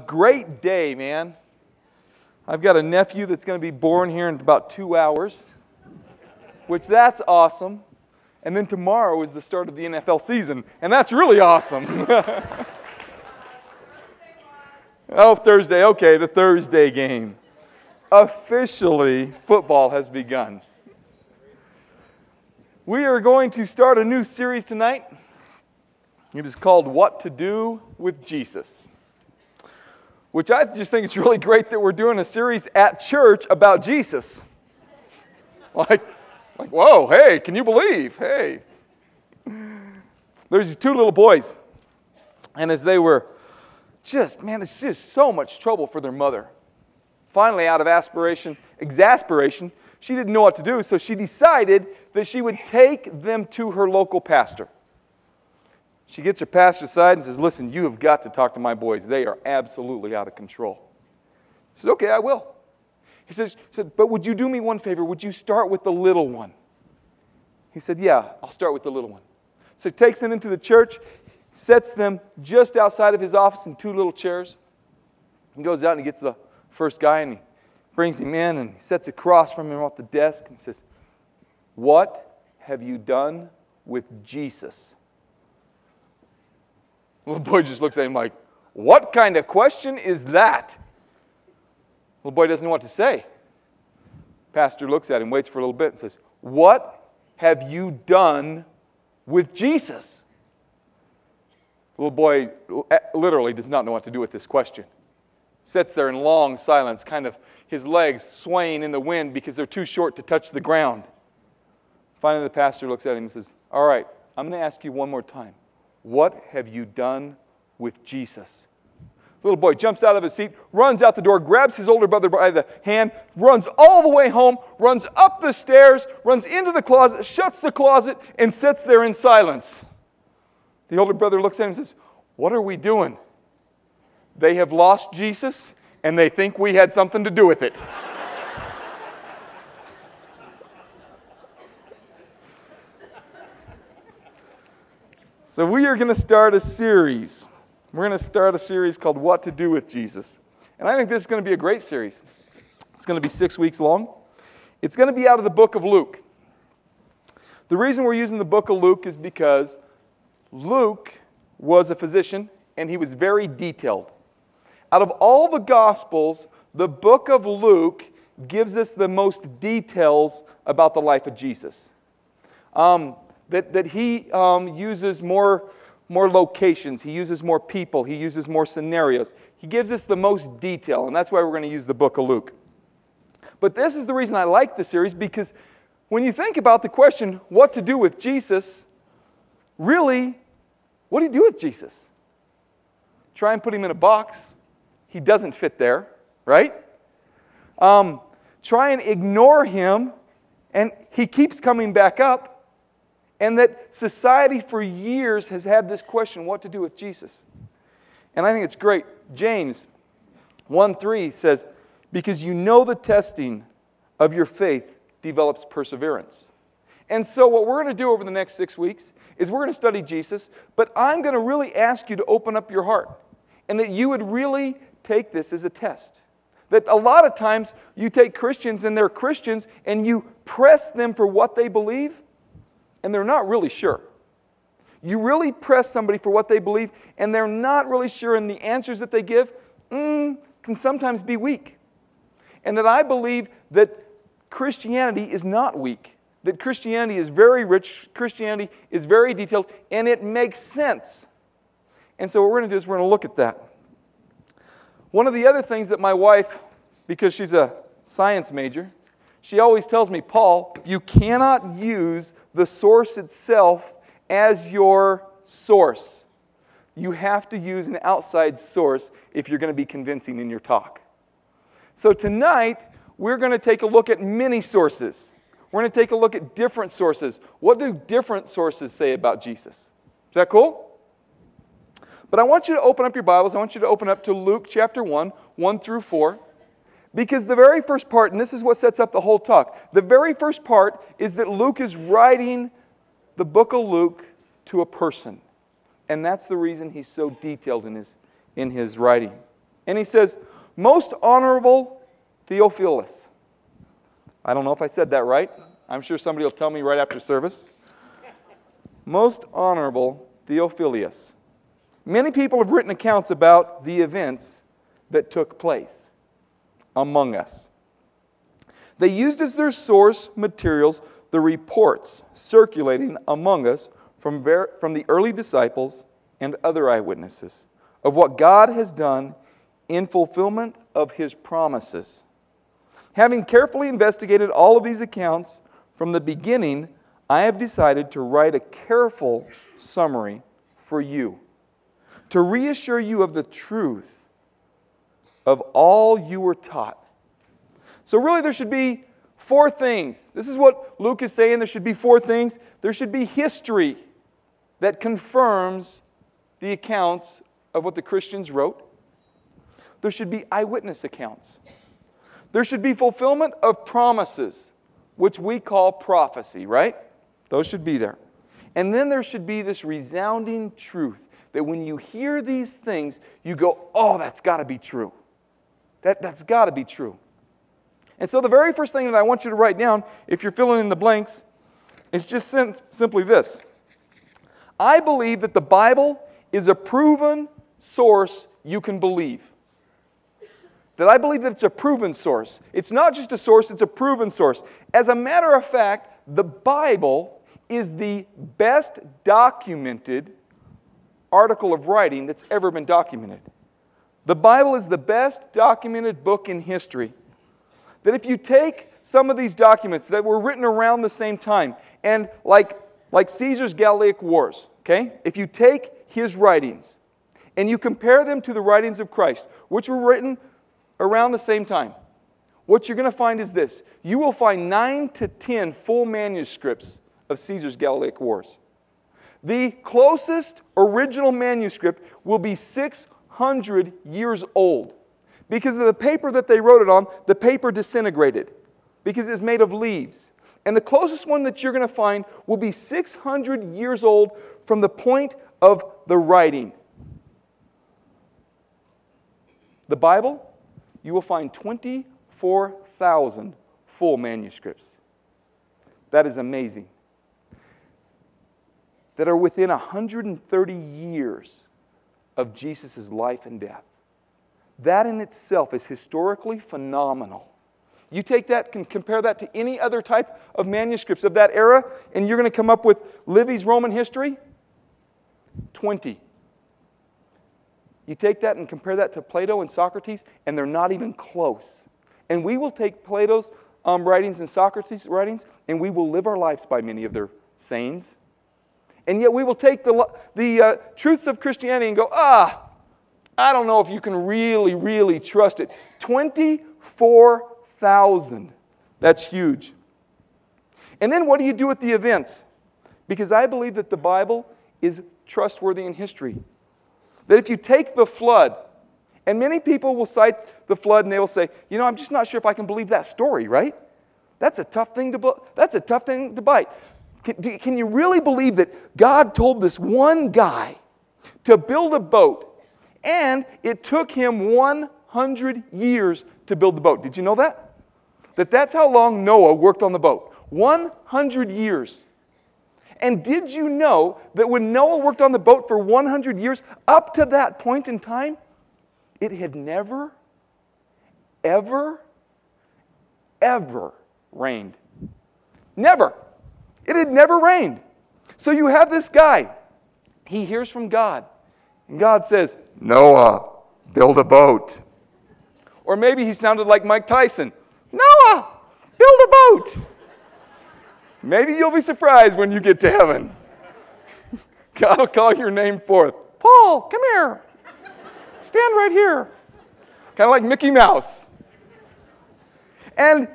Great day, man. I've got a nephew that's going to be born here in about 2 hours, which that's awesome. And then tomorrow is the start of the NFL season, and that's really awesome. Oh, Thursday. Okay, the Thursday game. Officially, football has begun. We are going to start a new series tonight. It is called What to Do with Jesus, which I just think it's really great that we're doing a series at church about Jesus. Like, whoa, hey, can you believe? Hey. There's these two little boys, and as they were it's just so much trouble for their mother. Finally, out of exasperation, she didn't know what to do, so she decided that she would take them to her local pastor. She gets her pastor aside and says, "Listen, you have got to talk to my boys. They are absolutely out of control." She says, "Okay, I will." He said, "But would you do me one favor? Would you start with the little one?" He said, "Yeah, I'll start with the little one." So he takes them into the church, sets them just outside of his office in two little chairs. He goes out and he gets the first guy and he brings him in and he sets across from him off the desk and says, "What have you done with Jesus?" The little boy just looks at him like, "What kind of question is that?" The little boy doesn't know what to say. Pastor looks at him, waits for a little bit and says, "What have you done with Jesus?" The little boy literally does not know what to do with this question. Sits there in long silence, kind of his legs swaying in the wind because they're too short to touch the ground. Finally, the pastor looks at him and says, "All right, I'm going to ask you one more time. What have you done with Jesus?" The little boy jumps out of his seat, runs out the door, grabs his older brother by the hand, runs all the way home, runs up the stairs, runs into the closet, shuts the closet, and sits there in silence. The older brother looks at him and says, "What are we doing?" They have lost Jesus, and they think we had something to do with it. So we are going to start a series. We're going to start a series called What to Do with Jesus. And I think this is going to be a great series. It's going to be 6 weeks long. It's going to be out of the book of Luke. The reason we're using the book of Luke is because Luke was a physician, and he was very detailed. Out of all the Gospels, the book of Luke gives us the most details about the life of Jesus. That he uses more locations, he uses more people, he uses more scenarios. He gives us the most detail, and that's why we're going to use the book of Luke. But this is the reason I like the series, because when you think about the question, what to do with Jesus, really, what do you do with Jesus? Try and put him in a box. He doesn't fit there, right? Try and ignore him, and he keeps coming back up. And that society for years has had this question, what to do with Jesus? And I think it's great. James 1:3 says, "Because you know the testing of your faith develops perseverance." And so what we're going to do over the next 6 weeks is we're going to study Jesus, but I'm going to really ask you to open up your heart and that you would really take this as a test. That a lot of times you take Christians and they're Christians and you press them for what they believe, and they're not really sure. You really press somebody for what they believe, and they're not really sure, and the answers that they give can sometimes be weak. And that I believe that Christianity is not weak. That Christianity is very rich, Christianity is very detailed, and it makes sense. And so what we're going to do is we're going to look at that. One of the other things that my wife, because she's a science major, she always tells me, "Paul, you cannot use the source itself as your source. You have to use an outside source if you're going to be convincing in your talk." So tonight, we're going to take a look at many sources. We're going to take a look at different sources. What do different sources say about Jesus? Is that cool? But I want you to open up your Bibles. I want you to open up to Luke chapter 1, 1 through 4. Because the very first part, and this is what sets up the whole talk, the very first part is that Luke is writing the book of Luke to a person. And that's the reason he's so detailed in his writing. And he says, most honorable Theophilus. I don't know if I said that right. I'm sure somebody will tell me right after service. Most honorable Theophilus. Many people have written accounts about the events that took place among us. They used as their source materials the reports circulating among us from the early disciples and other eyewitnesses of what God has done in fulfillment of His promises. Having carefully investigated all of these accounts from the beginning, I have decided to write a careful summary for you, to reassure you of the truth of all you were taught. So really there should be 4 things. This is what Luke is saying. There should be 4 things. There should be history that confirms the accounts of what the Christians wrote. There should be eyewitness accounts. There should be fulfillment of promises, which we call prophecy, right? Those should be there. And then there should be this resounding truth that when you hear these things, you go, oh, that's got to be true. That's got to be true. And so the very first thing that I want you to write down, if you're filling in the blanks, is just simply this. I believe that the Bible is a proven source you can believe. That I believe that it's a proven source. It's not just a source, it's a proven source. As a matter of fact, the Bible is the best documented article of writing that's ever been documented. The Bible is the best documented book in history. That if you take some of these documents that were written around the same time, and like Caesar's Gallic Wars, okay? If you take his writings and you compare them to the writings of Christ, which were written around the same time, what you're going to find is this. You will find 9 to 10 full manuscripts of Caesar's Gallic Wars. The closest original manuscript will be 600 years old. Because of the paper that they wrote it on, the paper disintegrated because it's made of leaves. And the closest one that you're going to find will be 600 years old from the point of the writing. The Bible, you will find 24,000 full manuscripts. That is amazing. That are within 130 years of Jesus' life and death. That in itself is historically phenomenal. You take that and compare that to any other type of manuscripts of that era, and you're going to come up with Livy's Roman history, 20. You take that and compare that to Plato and Socrates, and they're not even close. And we will take Plato's writings and Socrates' writings, and we will live our lives by many of their sayings. And yet we will take the truths of Christianity and go, I don't know if you can really trust it. 24,000. That's huge. And then what do you do with the events? Because I believe that the Bible is trustworthy in history. That if you take the flood, and many people will cite the flood and they will say, I'm just not sure if I can believe that story, right? That's a tough thing to bite. Can you really believe that God told this one guy to build a boat, and it took him 100 years to build the boat? Did you know that? That's how long Noah worked on the boat. 100 years. And did you know that when Noah worked on the boat for 100 years, up to that point in time, it had never, ever rained? Never. It had never rained. So you have this guy. He hears from God. And God says, Noah, build a boat. Or maybe he sounded like Mike Tyson. Noah, build a boat. Maybe you'll be surprised when you get to heaven. God will call your name forth. Paul, come here. Stand right here. Kind of like Mickey Mouse. And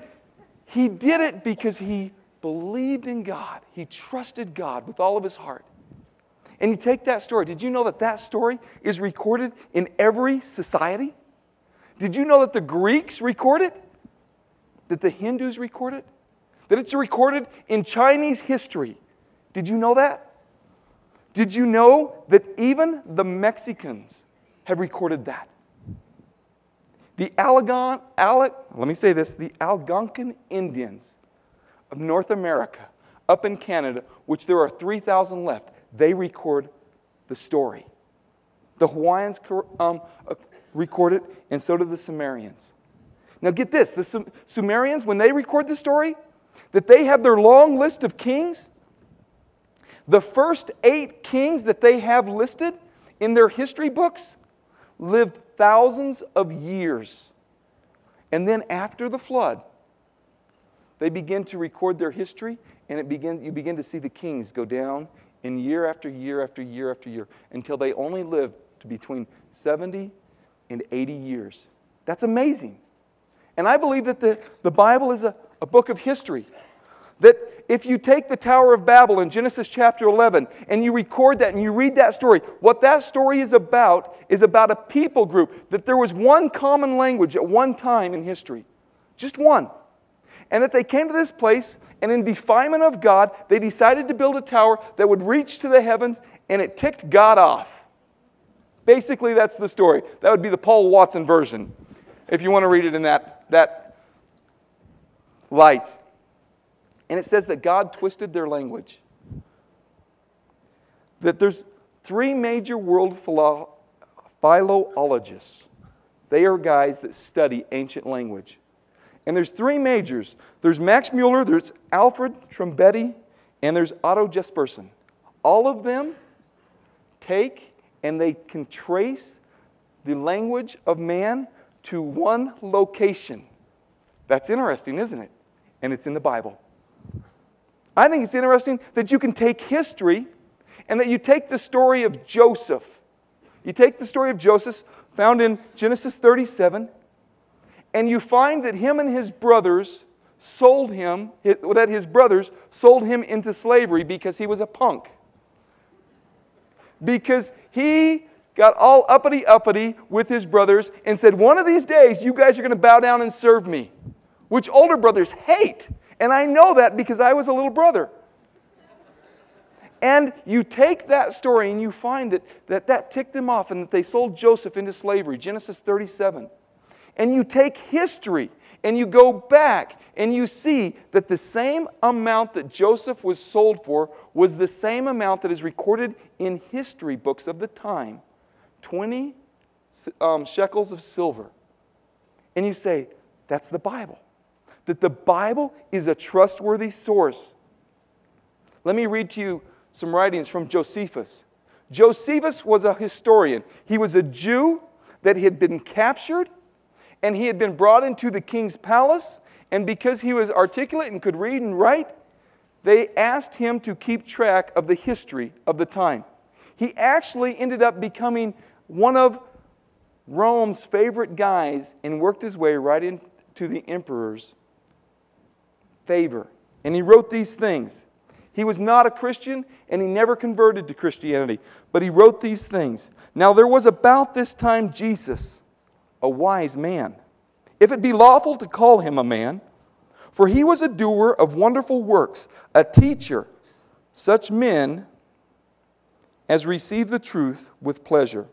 he did it because he believed in God. He trusted God with all of his heart. And you take that story. Did you know that that story is recorded in every society? Did you know that the Greeks record it? That the Hindus record it? That it's recorded in Chinese history? Did you know that? Did you know that even the Mexicans have recorded that? The Algonquin Indians of North America, up in Canada, which there are 3,000 left, they record the story. The Hawaiians record it, and so do the Sumerians. Now get this, the Sumerians, when they record the story, that they have their long list of kings, the first 8 kings that they have listed in their history books lived thousands of years. And then after the flood, they begin to record their history, and you begin to see the kings go down in year after year after year after year until they only lived to between 70 and 80 years. That's amazing. And I believe that the Bible is a book of history. That if you take the Tower of Babel in Genesis chapter 11 and you record that and you read that story, what that story is about a people group, that there was one common language at one time in history. Just one. And that they came to this place, and in defilement of God, they decided to build a tower that would reach to the heavens, and it ticked God off. Basically, that's the story. That would be the Paul Watson version, if you want to read it in that light. And it says that God twisted their language. That there's 3 major world philologists. They are guys that study ancient language. And there's 3 majors. There's Max Mueller, there's Alfred Trombetti, and there's Otto Jespersen. All of them take and they can trace the language of man to one location. That's interesting, isn't it? And it's in the Bible. I think it's interesting that you can take history and that you take the story of Joseph. You take the story of Joseph found in Genesis 37, and you find that him and his brothers sold him into slavery because he was a punk. Because he got all uppity with his brothers and said, one of these days you guys are going to bow down and serve me, which older brothers hate. And I know that because I was a little brother. And you take that story and you find that ticked them off and that they sold Joseph into slavery, Genesis 37. And you take history and you go back and you see that the same amount that Joseph was sold for was the same amount that is recorded in history books of the time. 20 shekels of silver. And you say, that's the Bible. That the Bible is a trustworthy source. Let me read to you some writings from Josephus. Josephus was a historian. He was a Jew that had been captured, and he had been brought into the king's palace, and because he was articulate and could read and write, they asked him to keep track of the history of the time. He actually ended up becoming one of Rome's favorite guys and worked his way right into the emperor's favor. And he wrote these things. He was not a Christian, and he never converted to Christianity, but he wrote these things. Now there was about this time Jesus, a wise man, if it be lawful to call him a man, for he was a doer of wonderful works, a teacher, such men as receive the truth with pleasure.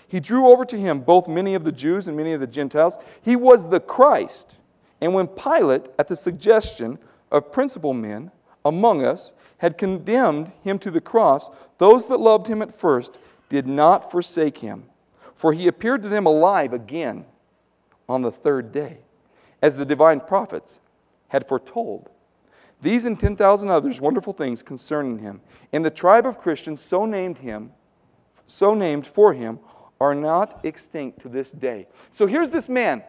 He drew over to him both many of the Jews and many of the Gentiles. He was the Christ. And when Pilate, at the suggestion of principal men among us, had condemned him to the cross, those that loved him at first did not forsake him. For he appeared to them alive again on the 3rd day, as the divine prophets had foretold. These and 10,000 others wonderful things concerning him. And the tribe of Christians so named for him, are not extinct to this day. So here's this man.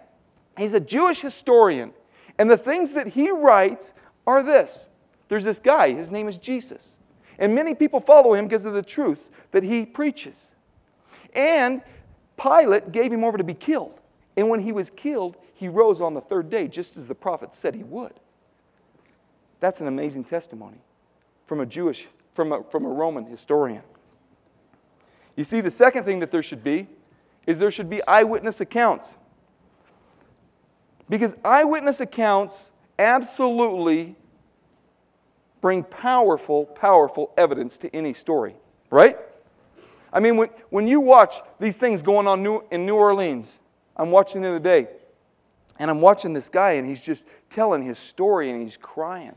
He's a Jewish historian. And the things that he writes are this. There's this guy. His name is Jesus. And many people follow him because of the truths that he preaches. And Pilate gave him over to be killed. And when he was killed, he rose on the 3rd day, just as the prophet said he would. That's an amazing testimony from a Roman historian. You see, the second thing that there should be is there should be eyewitness accounts. Because eyewitness accounts absolutely bring powerful evidence to any story, right? I mean, when you watch these things going on in New Orleans, I'm watching the other day, and I'm watching this guy, and he's just telling his story, and he's crying.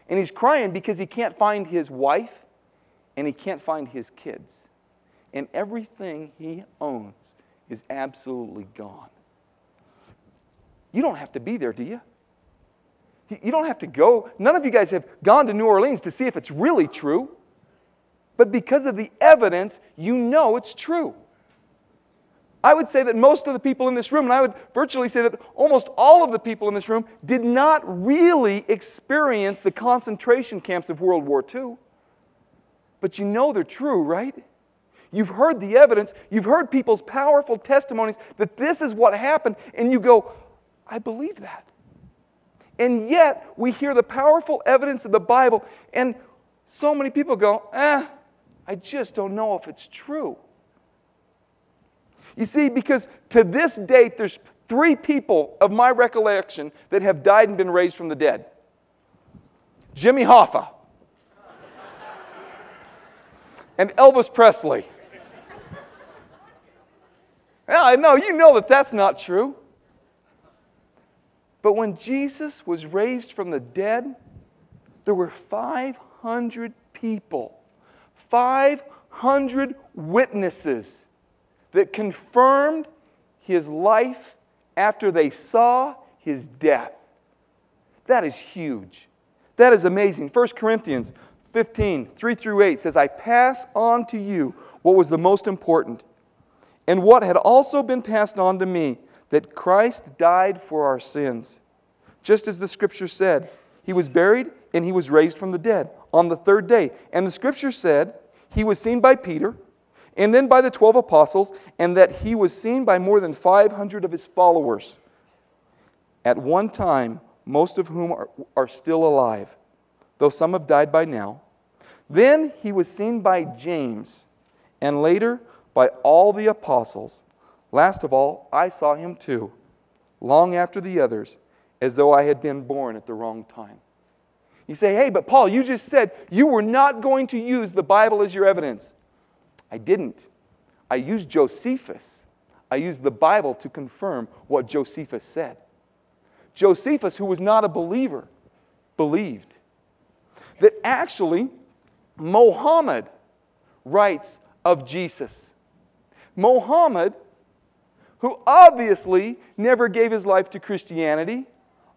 And he's crying because he can't find his wife, and he can't find his kids. And everything he owns is absolutely gone. You don't have to be there, do you? You don't have to go. None of you guys have gone to New Orleans to see if it's really true. But because of the evidence, you know it's true. I would say that most of the people in this room, and I would virtually say that almost all of the people in this room, did not really experience the concentration camps of World War II. But you know they're true, right? You've heard the evidence. You've heard people's powerful testimonies that this is what happened, and you go, I believe that. And yet, we hear the powerful evidence of the Bible, and so many people go, I just don't know if it's true. You see, because to this date, there's 3 people of my recollection that have died and been raised from the dead. Jimmy Hoffa and Elvis Presley. Well, I know, you know that that's not true. But when Jesus was raised from the dead, there were 500 people, 500 witnesses that confirmed his life after they saw his death. That is huge. That is amazing. 1 Corinthians 15, 3-8 says, I pass on to you what was the most important, and what had also been passed on to me, that Christ died for our sins. Just as the Scripture said, he was buried and he was raised from the dead on the 3rd day. And the Scripture said he was seen by Peter and then by the 12 apostles, and that he was seen by more than 500 of his followers. At one time, most of whom are still alive, though some have died by now. Then he was seen by James, and later by all the apostles. Last of all, I saw him too, long after the others, as though I had been born at the wrong time. You say, hey, but Paul, you just said you were not going to use the Bible as your evidence. I didn't. I used Josephus. I used the Bible to confirm what Josephus said. Josephus, who was not a believer, believed that actually Muhammad writes of Jesus. Muhammad, who obviously never gave his life to Christianity,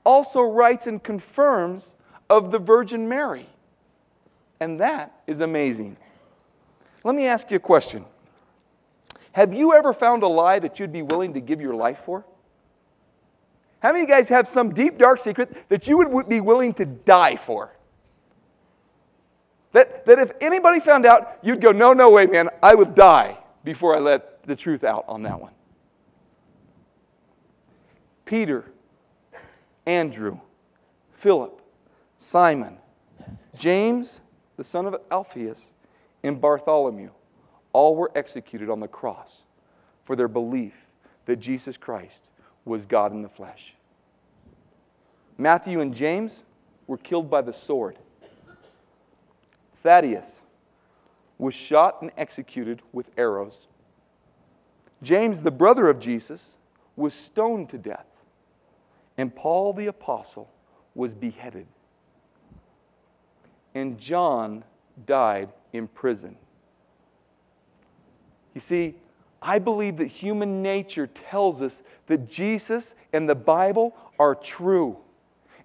also writes and confirms of the Virgin Mary. And that is amazing. Let me ask you a question. Have you ever found a lie that you'd be willing to give your life for? How many of you guys have some deep, dark secret that you would be willing to die for? That if anybody found out, you'd go, no way, man, I would die before I let the truth out on that one. Peter, Andrew, Philip, Simon, James, the son of Alphaeus, and Bartholomew, all were executed on the cross for their belief that Jesus Christ was God in the flesh. Matthew and James were killed by the sword. Thaddeus was shot and executed with arrows. James, the brother of Jesus, was stoned to death. And Paul the apostle was beheaded. And John died in prison. You see, I believe that human nature tells us that Jesus and the Bible are true.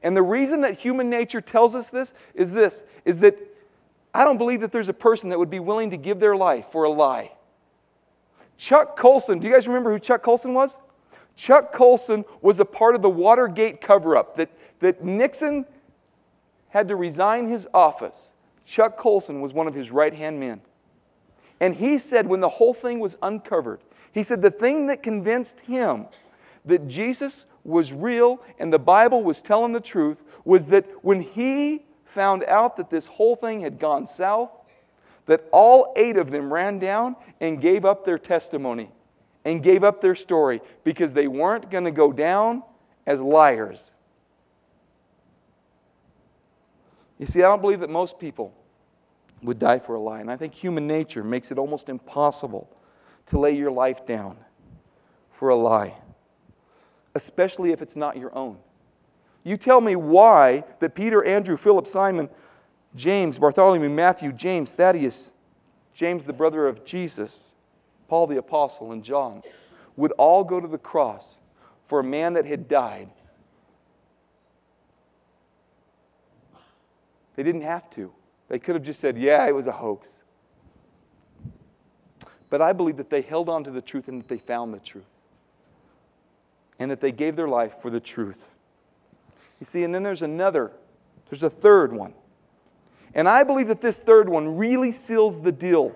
And the reason that human nature tells us this, is that I don't believe that there's a person that would be willing to give their life for a lie. Chuck Colson, do you guys remember who Chuck Colson was? Chuck Colson was a part of the Watergate cover-up that Nixon had to resign his office. Chuck Colson was one of his right-hand men. And he said when the whole thing was uncovered, he said the thing that convinced him that Jesus was real and the Bible was telling the truth was that when he found out that this whole thing had gone south, that all 8 of them ran down and gave up their testimony and gave up their story because they weren't going to go down as liars. You see, I don't believe that most people would die for a lie. And I think human nature makes it almost impossible to lay your life down for a lie, especially if it's not your own. You tell me why that Peter, Andrew, Philip, Simon, James, Bartholomew, Matthew, James, Thaddeus, James the brother of Jesus, Paul the apostle, and John would all go to the cross for a man that had died. They didn't have to. They could have just said, yeah, it was a hoax. But I believe that they held on to the truth and that they found the truth. And that they gave their life for the truth. You see, and then there's a third one. And I believe that this third one really seals the deal.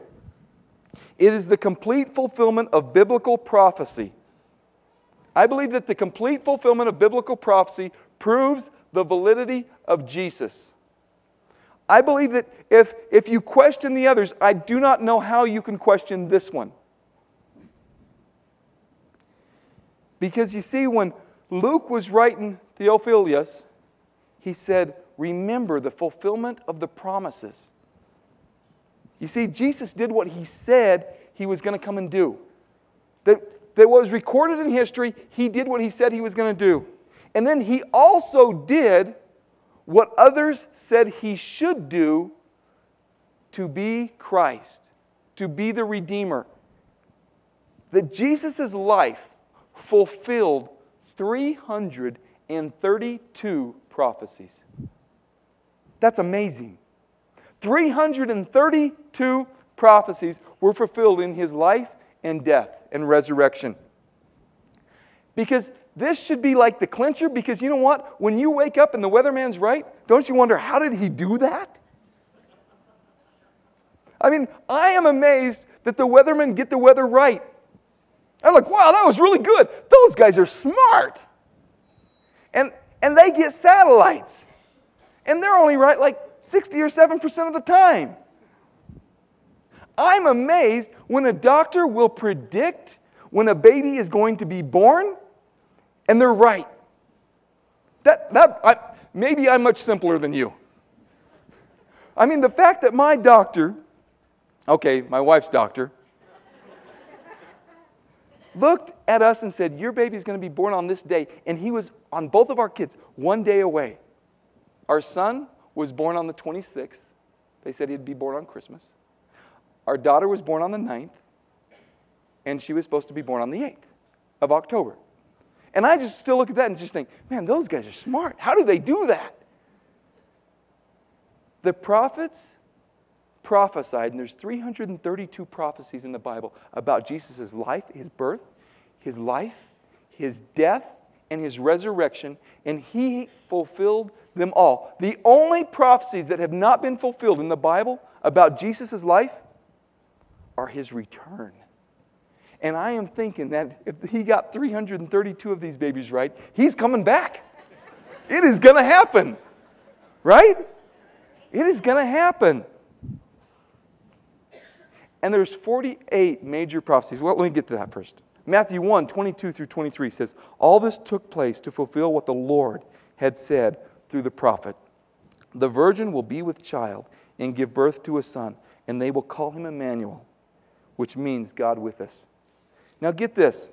It is the complete fulfillment of biblical prophecy. I believe that the complete fulfillment of biblical prophecy proves the validity of Jesus. I believe that if you question the others, I do not know how you can question this one. Because you see, when Luke was writing Theophilus, he said, remember the fulfillment of the promises. You see, Jesus did what he said he was going to come and do. That was recorded in history, he did what he said he was going to do. And then he also did what others said he should do to be Christ, to be the Redeemer. That Jesus' life fulfilled 332 prophecies. That's amazing. 332 prophecies were fulfilled in his life and death and resurrection. Because this should be like the clincher, because you know what? When you wake up and the weatherman's right, don't you wonder, how did he do that? I mean, I am amazed that the weathermen get the weather right. I'm like, wow, that was really good. Those guys are smart. And they get satellites. And they're only right like 60 or 7% of the time. I'm amazed when a doctor will predict when a baby is going to be born, and they're right. Maybe I'm much simpler than you. I mean, the fact that my doctor, my wife's doctor, looked at us and said, your baby is going to be born on this day. And he was, on both of our kids, one day away. Our son was born on the 26th. They said he'd be born on Christmas. Our daughter was born on the 9th. And she was supposed to be born on the 8th of October. And I just still look at that and just think, man, those guys are smart. How do they do that? The prophets prophesied, and there's 332 prophecies in the Bible about Jesus' life, his birth, his life, his death, and his resurrection, and he fulfilled them all. The only prophecies that have not been fulfilled in the Bible about Jesus' life are his return. And I am thinking that if he got 332 of these babies right, he's coming back. It is going to happen. Right? It is going to happen. And there's 48 major prophecies. Well, let me get to that first. Matthew 1, 22 through 23 says, all this took place to fulfill what the Lord had said through the prophet. The virgin will be with child and give birth to a son, and they will call him Emmanuel, which means God with us. Now get this,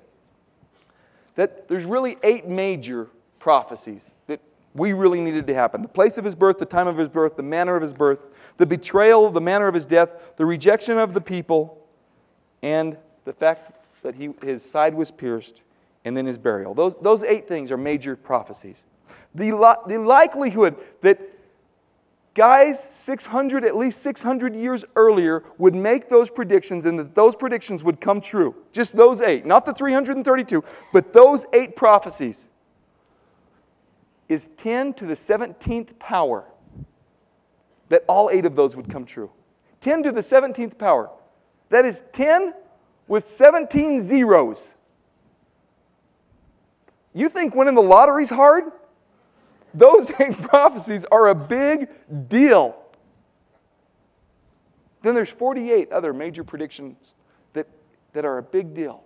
that there's really 8 major prophecies that we really needed to happen. The place of his birth, the time of his birth, the manner of his birth, the betrayal, the manner of his death, the rejection of the people, and the fact that his side was pierced, and then his burial. Those 8 things are major prophecies. The likelihood that guys at least 600 years earlier would make those predictions and that those predictions would come true. Just those 8, not the 332, but those 8 prophecies is 10 to the 17th power that all 8 of those would come true. 10 to the 17th power. That is 10 with 17 zeros. You think winning the lottery's hard? Those 8 prophecies are a big deal. Then there's 48 other major predictions that are a big deal.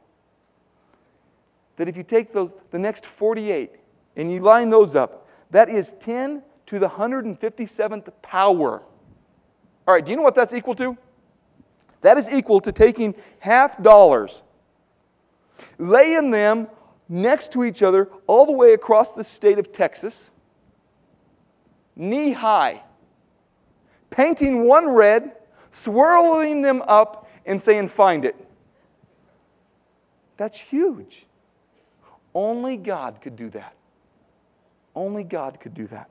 That if you take the next 48 and you line those up, that is 10 to the 157th power. All right, do you know what that's equal to? That is equal to taking $50, laying them next to each other all the way across the state of Texas, knee high, painting one red, swirling them up, and saying, "Find it." That's huge. Only God could do that. Only God could do that.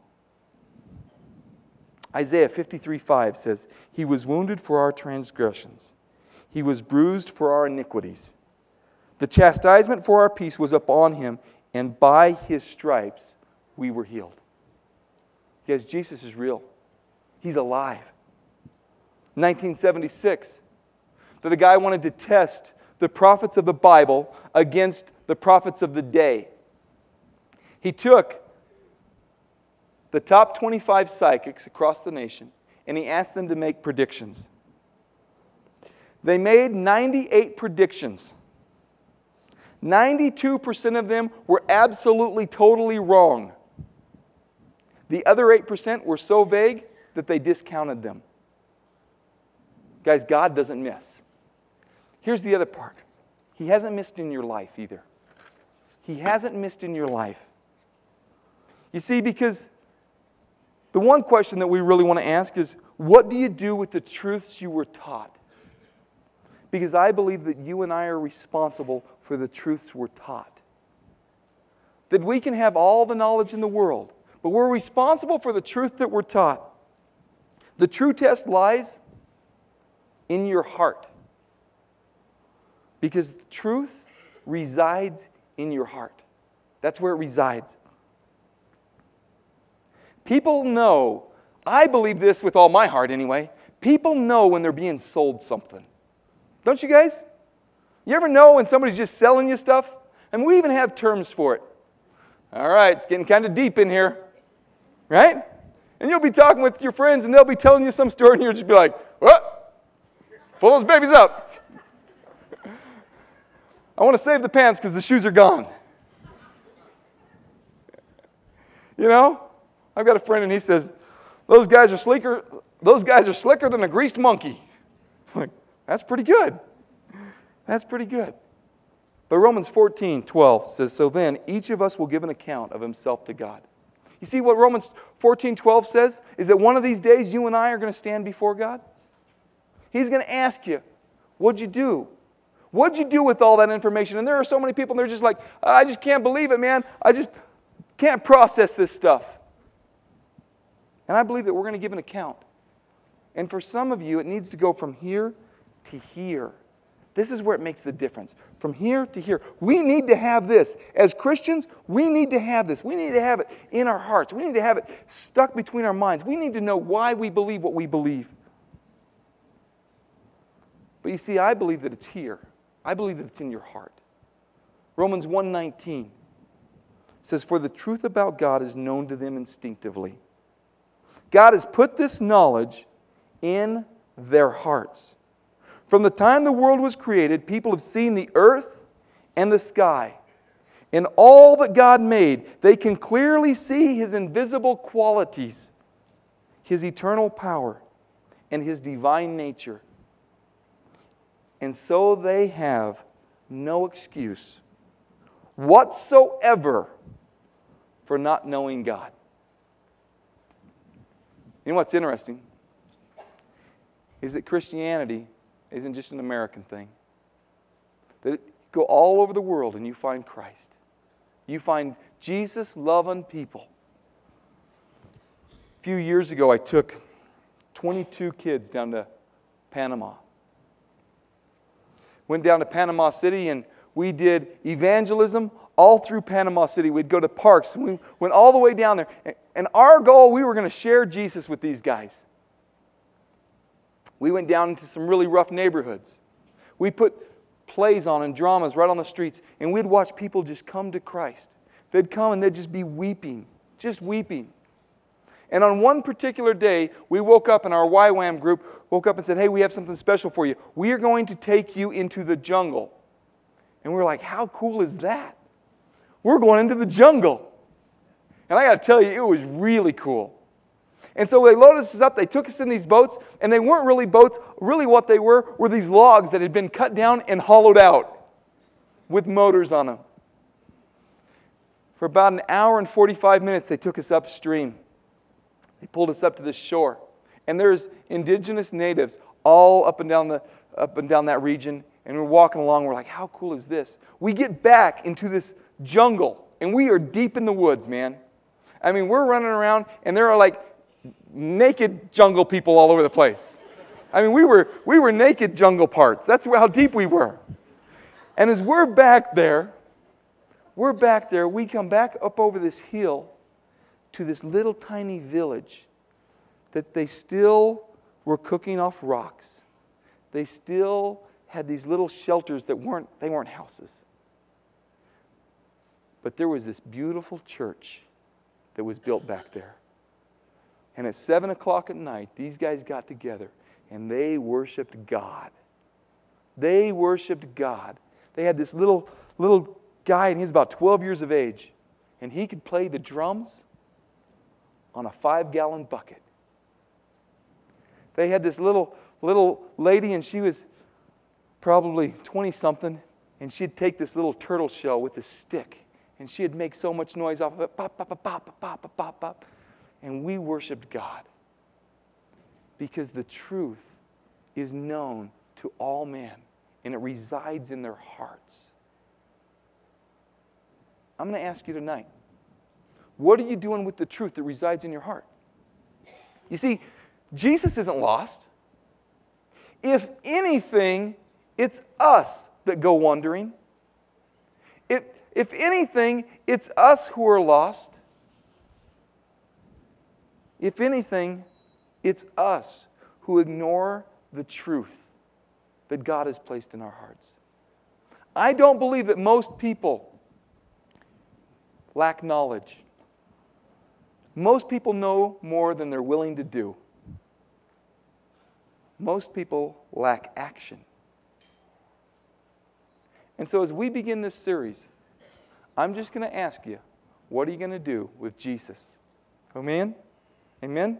Isaiah 53:5 says, "He was wounded for our transgressions. He was bruised for our iniquities. The chastisement for our peace was upon him, and by his stripes we were healed." Guys, Jesus is real. He's alive. 1976, that a guy wanted to test the prophets of the Bible against the prophets of the day. He took the top 25 psychics across the nation, and he asked them to make predictions. They made 98 predictions. 92% of them were absolutely, totally wrong. The other 8% were so vague that they discounted them. Guys, God doesn't miss. Here's the other part. He hasn't missed in your life either. He hasn't missed in your life. You see, because the one question that we really want to ask is, what do you do with the truths you were taught? Because I believe that you and I are responsible for the truths we're taught. That we can have all the knowledge in the world, but we're responsible for the truth that we're taught. The true test lies in your heart. Because the truth resides in your heart. That's where it resides. People know, I believe this with all my heart anyway, people know when they're being sold something. Don't you guys? You ever know when somebody's just selling you stuff? And we even have terms for it. All right, it's getting kind of deep in here. Right? And you'll be talking with your friends and they'll be telling you some story and you'll just be like, "What? Pull those babies up. I want to save the pants because the shoes are gone." You know? I've got a friend and he says, those guys are slicker than a greased monkey. I'm like, that's pretty good. That's pretty good. But Romans 14:12 says, "So then each of us will give an account of himself to God." You see what Romans 14:12 says? Is that one of these days you and I are going to stand before God. He's going to ask you, what'd you do? What'd you do with all that information? And there are so many people and they're just like, "I just can't believe it, man. I just can't process this stuff." And I believe that we're going to give an account. And for some of you, it needs to go from here to here. This is where it makes the difference. From here to here. We need to have this. As Christians, we need to have this. We need to have it in our hearts. We need to have it stuck between our minds. We need to know why we believe what we believe. But you see, I believe that it's here. I believe that it's in your heart. Romans 1:19 says, "For the truth about God is known to them instinctively." God has put this knowledge in their hearts. From the time the world was created, people have seen the earth and the sky. In all that God made, they can clearly see His invisible qualities, His eternal power, and His divine nature. And so they have no excuse whatsoever for not knowing God. You know what's interesting? Is that Christianity isn't just an American thing. That you go all over the world and you find Christ. You find Jesus-loving people. A few years ago, I took 22 kids down to Panama. Went down to Panama City and we did evangelism all through Panama City. We'd go to parks and we went all the way down there. And our goal, we were going to share Jesus with these guys. We went down into some really rough neighborhoods. We put plays on and dramas right on the streets, and we'd watch people just come to Christ. They'd come and they'd just be weeping, just weeping. And on one particular day, we woke up and our YWAM group woke up and said, "Hey, we have something special for you. We are going to take you into the jungle." And we were like, how cool is that? We're going into the jungle. And I got to tell you, it was really cool. And so they loaded us up. They took us in these boats, and they weren't really boats. Really what they were these logs that had been cut down and hollowed out with motors on them. For about an hour and 45 minutes, they took us upstream. They pulled us up to the shore. And there's indigenous natives all up and down that region. And we're walking along. We're like, how cool is this? We get back into this jungle, and we are deep in the woods, man. I mean, we're running around, and there are like naked jungle people all over the place. I mean, we were naked jungle parts. That's how deep we were. And as we're back there, we come back up over this hill to this little tiny village that they still were cooking off rocks. They still had these little shelters that weren't houses. But there was this beautiful church that was built back there. And at 7 o'clock at night, these guys got together and they worshiped God. They worshiped God. They had this little guy, and he was about 12 years of age. And he could play the drums on a 5-gallon bucket. They had this little lady, and she was probably 20-something, and she'd take this little turtle shell with a stick, and she'd make so much noise off of it, pop, pop, pop, pop, pop, pop, pop, pop. And we worshiped God because the truth is known to all men, and it resides in their hearts. I'm going to ask you tonight, what are you doing with the truth that resides in your heart? You see, Jesus isn't lost. If anything, it's us that go wandering. If anything, it's us who are lost. If anything, it's us who ignore the truth that God has placed in our hearts. I don't believe that most people lack knowledge. Most people know more than they're willing to do. Most people lack action. And so as we begin this series, I'm just going to ask you, what are you going to do with Jesus? Amen? Amen?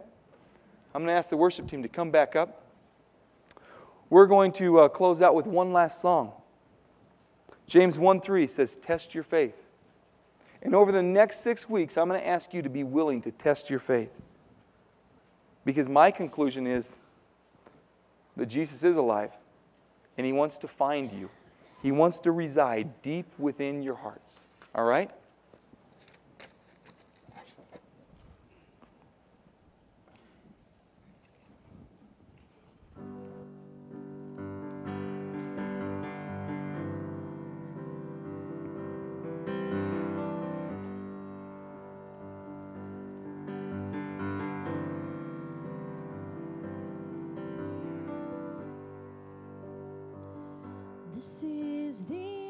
I'm going to ask the worship team to come back up. We're going to close out with one last song. James 1:3 says, test your faith. And over the next 6 weeks, I'm going to ask you to be willing to test your faith. Because my conclusion is that Jesus is alive, and He wants to find you. He wants to reside deep within your hearts. All right? This is the